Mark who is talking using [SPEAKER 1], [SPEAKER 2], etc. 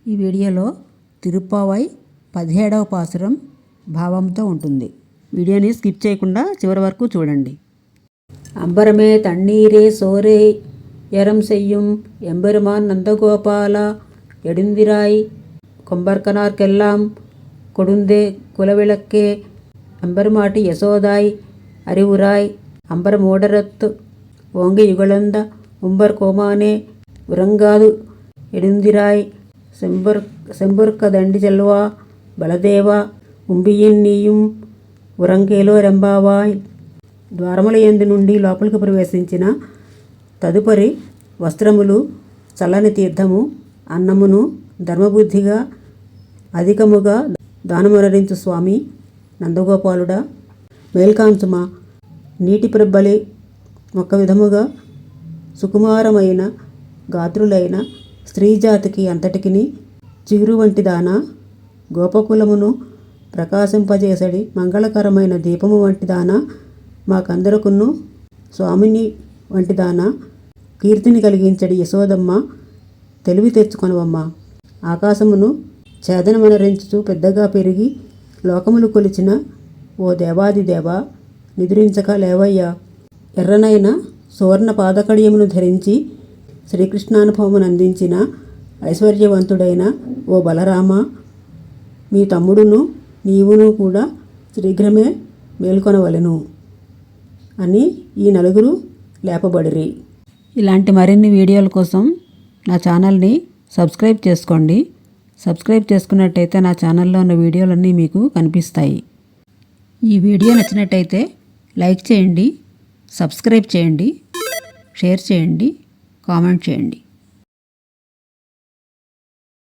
[SPEAKER 1] ఈ వీడియోలో తిరుప్పావై 17వ పాసురం భావంతో ఉంటుంది. వీడియోని స్కిప్ చేయకుండా చివరి వరకు చూడండి. అంబరమే తన్నీరే సోరే ఎరం செய்யும் எம்பெருமான் நந்தகோபால எடுந்திராய் கொம்பர்கனார்க்கெல்லாம் கொடுந்தே குலவிளக்கே அம்பெருமாட்டி யசோதாய் அறிவுராய் அம்பர மோடரத்து ஓங்கி யுகழந்த உம்பர் கோமானே உறங்காது எடுந்திராய் செம்பொற்கதண்டி செல்வா బలదేవా ఉంబియిన్ నీయుం ఉరంకేలో రెంబావాయ్. ద్వారముల యందు నుండి లోపలికి ప్రవేశించిన తదుపరి వస్త్రములు, చల్లని తీర్థము, అన్నమును ధర్మబుద్ధిగా అధికముగా దానమునరించు స్వామి నందగోపాలుడా, మేల్కాంచుమా. నీటి ప్రబ్బలి ఒక విధముగా సుకుమారమైన గాత్రులైన స్త్రీజాతికి అంతటికిని చిగురు వంటి దానా, గోపకులమును ప్రకాశింపజేసడి మంగళకరమైన దీపము వంటి దానా, మాకందరకును స్వామిని వంటి దానా, కీర్తిని కలిగించడి యశోదమ్మ, తెలివి తెచ్చుకొనవమ్మ. ఆకాశమును ఛేదనమనరించుచు పెద్దగా పెరిగి లోకములు కొలిచిన ఓ దేవాదిదేవా, నిద్రించక లేవయ్యా. ఎర్రనైన సువర్ణ పాదకడియమును ధరించి శ్రీకృష్ణానుభవమును అందించిన ఐశ్వర్యవంతుడైన ఓ బలరామ, మీ తమ్ముడును నీవును కూడా శీఘ్రమే మేల్కొనవలెను అని ఈ నలుగురు లేపబడిరి. ఇలాంటి మరిన్ని వీడియోల కోసం నా ఛానల్ని సబ్స్క్రైబ్ చేసుకోండి. సబ్స్క్రైబ్ చేసుకున్నట్టయితే నా ఛానల్లో ఉన్న వీడియోలన్నీ మీకు కనిపిస్తాయి. ఈ వీడియో నచ్చినట్టయితే లైక్ చేయండి, సబ్స్క్రైబ్ చేయండి, షేర్ చేయండి, కామెంట్ చేయండి.